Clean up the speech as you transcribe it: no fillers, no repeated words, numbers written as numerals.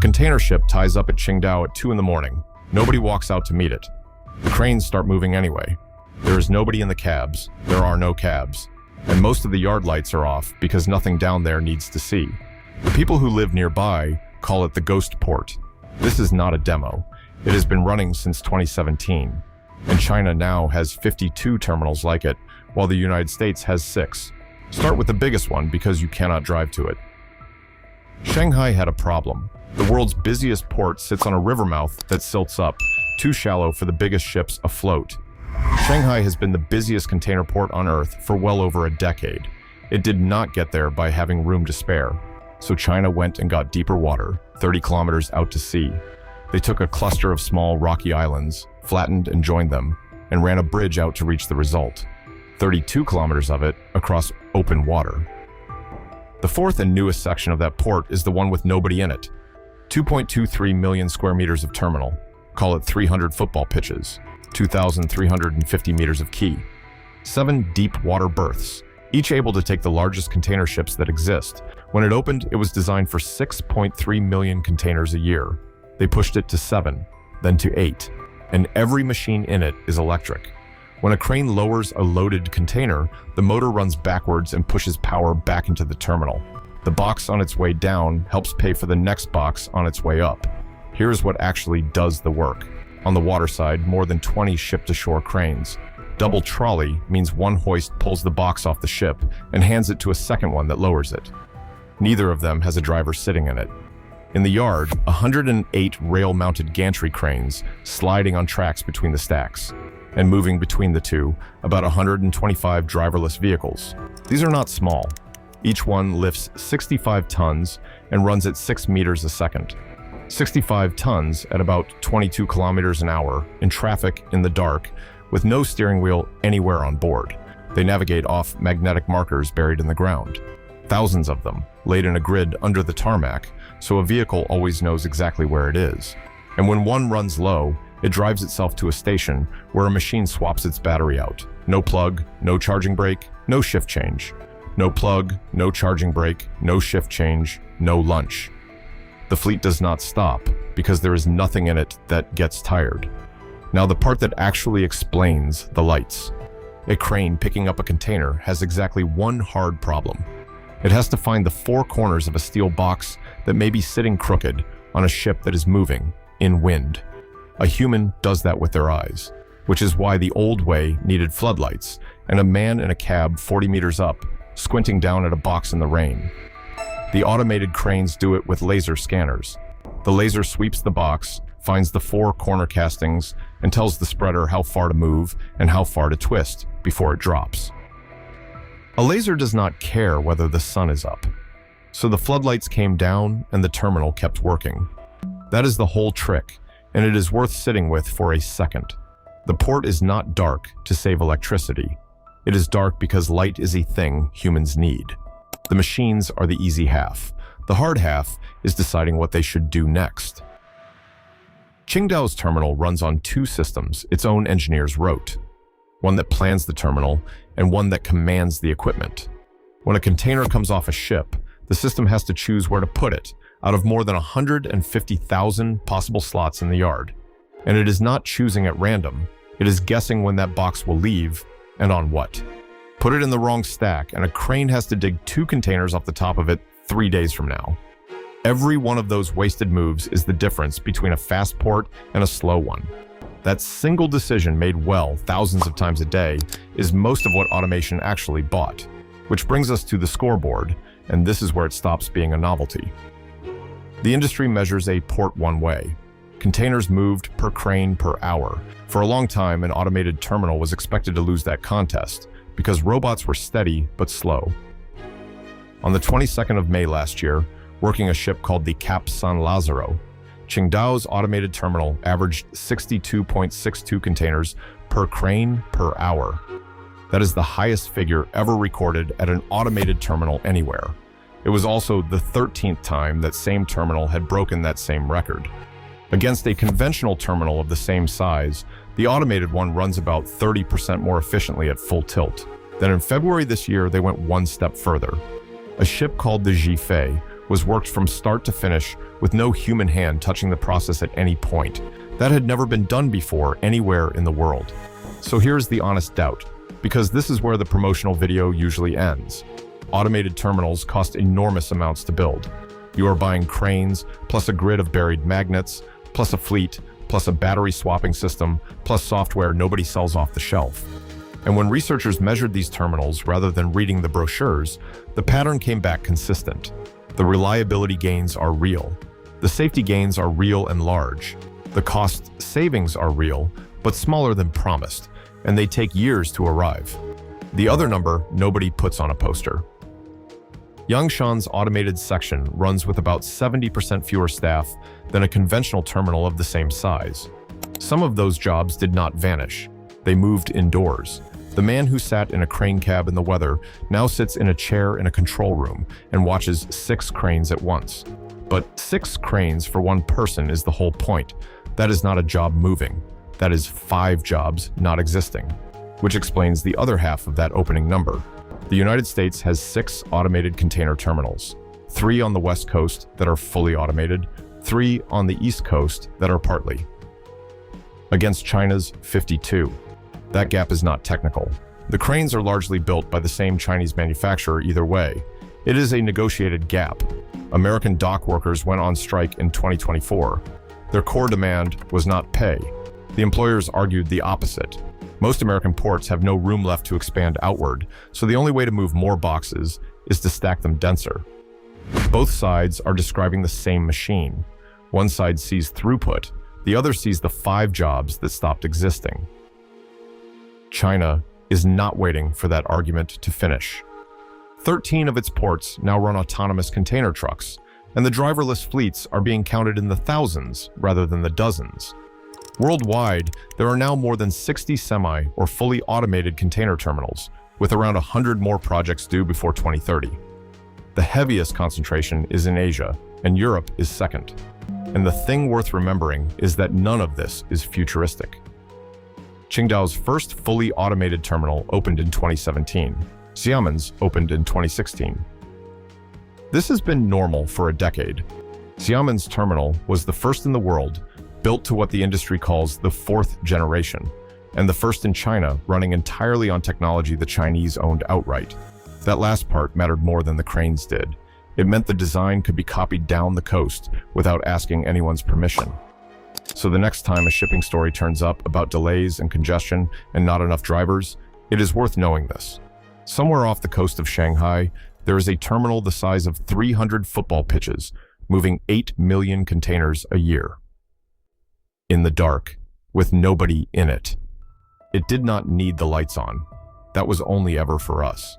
container ship ties up at Qingdao at 2 in the morning. Nobody walks out to meet it. The cranes start moving anyway. There is nobody in the cabs. There are no cabs. And most of the yard lights are off because nothing down there needs to see. The people who live nearby call it the ghost port. This is not a demo. It has been running since 2017. And China now has 52 terminals like it, while the United States has 6. Start with the biggest one because you cannot drive to it. Shanghai had a problem. The world's busiest port sits on a river mouth that silts up, too shallow for the biggest ships afloat. Shanghai has been the busiest container port on Earth for well over a decade. It did not get there by having room to spare. So China went and got deeper water, 30 kilometers out to sea. They took a cluster of small rocky islands, flattened and joined them, and ran a bridge out to reach the result. 32 kilometers of it across open water. The fourth and newest section of that port is the one with nobody in it. 2.23 million square meters of terminal. Call it 300 football pitches. 2,350 meters of quay. 7 deep water berths, each able to take the largest container ships that exist. When it opened, it was designed for 6.3 million containers a year. They pushed it to 7, then to 8, and every machine in it is electric. When a crane lowers a loaded container, the motor runs backwards and pushes power back into the terminal. The box on its way down helps pay for the next box on its way up. Here's what actually does the work. On the water side, more than 20 ship-to-shore cranes. Double trolley means one hoist pulls the box off the ship and hands it to a second one that lowers it. Neither of them has a driver sitting in it. In the yard, 108 rail-mounted gantry cranes sliding on tracks between the stacks, and moving between the two, about 125 driverless vehicles. These are not small. Each one lifts 65 tons and runs at 6 meters a second. 65 tons at about 22 kilometers an hour in traffic in the dark with no steering wheel anywhere on board. They navigate off magnetic markers buried in the ground. Thousands of them laid in a grid under the tarmac, so a vehicle always knows exactly where it is. And when one runs low, it drives itself to a station where a machine swaps its battery out. No plug, no charging brake, no shift change. No plug, no charging brake, no shift change, no lunch. The fleet does not stop because there is nothing in it that gets tired. Now the part that actually explains the lights. A crane picking up a container has exactly one hard problem. It has to find the 4 corners of a steel box that may be sitting crooked on a ship that is moving in wind. A human does that with their eyes, which is why the old way needed floodlights and a man in a cab 40 meters up, squinting down at a box in the rain. The automated cranes do it with laser scanners. The laser sweeps the box, finds the 4 corner castings, and tells the spreader how far to move and how far to twist before it drops. A laser does not care whether the sun is up. So the floodlights came down and the terminal kept working. That is the whole trick, and it is worth sitting with for a second. The port is not dark to save electricity. It is dark because light is a thing humans need. The machines are the easy half. The hard half is deciding what they should do next. Qingdao's terminal runs on 2 systems its own engineers wrote. One that plans the terminal and one that commands the equipment. When a container comes off a ship, the system has to choose where to put it out of more than 150,000 possible slots in the yard. And it is not choosing at random. It is guessing when that box will leave and on what. Put it in the wrong stack and a crane has to dig 2 containers off the top of it 3 days from now. Every one of those wasted moves is the difference between a fast port and a slow one. That single decision made well thousands of times a day is most of what automation actually bought. Which brings us to the scoreboard, and this is where it stops being a novelty. The industry measures a port one way. Containers moved per crane per hour. For a long time, an automated terminal was expected to lose that contest because robots were steady but slow. On the 22nd of May last year, working a ship called the Cap San Lazaro, Qingdao's automated terminal averaged 62.62 containers per crane per hour. That is the highest figure ever recorded at an automated terminal anywhere. It was also the 13th time that same terminal had broken that same record. Against a conventional terminal of the same size, the automated one runs about 30% more efficiently at full tilt. Then in February this year, they went one step further. A ship called the Zhifei was worked from start to finish with no human hand touching the process at any point. That had never been done before anywhere in the world. So here's the honest doubt, because this is where the promotional video usually ends. Automated terminals cost enormous amounts to build. You are buying cranes, plus a grid of buried magnets, plus a fleet, plus a battery swapping system, plus software nobody sells off the shelf. And when researchers measured these terminals rather than reading the brochures, the pattern came back consistent. The reliability gains are real. The safety gains are real and large. The cost savings are real, but smaller than promised, and they take years to arrive. The other number nobody puts on a poster. Yangshan's automated section runs with about 70% fewer staff than a conventional terminal of the same size. Some of those jobs did not vanish. They moved indoors. The man who sat in a crane cab in the weather now sits in a chair in a control room and watches 6 cranes at once. But 6 cranes for one person is the whole point. That is not a job moving. That is 5 jobs not existing, which explains the other half of that opening number. The United States has 6 automated container terminals, 3 on the West Coast that are fully automated, 3 on the East Coast that are partly. Against China's 52. That gap is not technical. The cranes are largely built by the same Chinese manufacturer either way. It is a negotiated gap. American dock workers went on strike in 2024. Their core demand was not pay. The employers argued the opposite. Most American ports have no room left to expand outward, so the only way to move more boxes is to stack them denser. Both sides are describing the same machine. One side sees throughput, the other sees the 5 jobs that stopped existing. China is not waiting for that argument to finish. 13 of its ports now run autonomous container trucks, and the driverless fleets are being counted in the thousands rather than the dozens. Worldwide, there are now more than 60 semi- or fully automated container terminals, with around 100 more projects due before 2030. The heaviest concentration is in Asia, and Europe is second. And the thing worth remembering is that none of this is futuristic. Qingdao's first fully automated terminal opened in 2017. Xiamen's opened in 2016. This has been normal for a decade. Xiamen's terminal was the first in the world, built to what the industry calls the 4th generation, and the first in China running entirely on technology the Chinese owned outright. That last part mattered more than the cranes did. It meant the design could be copied down the coast without asking anyone's permission. So the next time a shipping story turns up about delays and congestion and not enough drivers, it is worth knowing this. Somewhere off the coast of Shanghai, there is a terminal the size of 300 football pitches, moving 8 million containers a year. In the dark, with nobody in it. It did not need the lights on. That was only ever for us.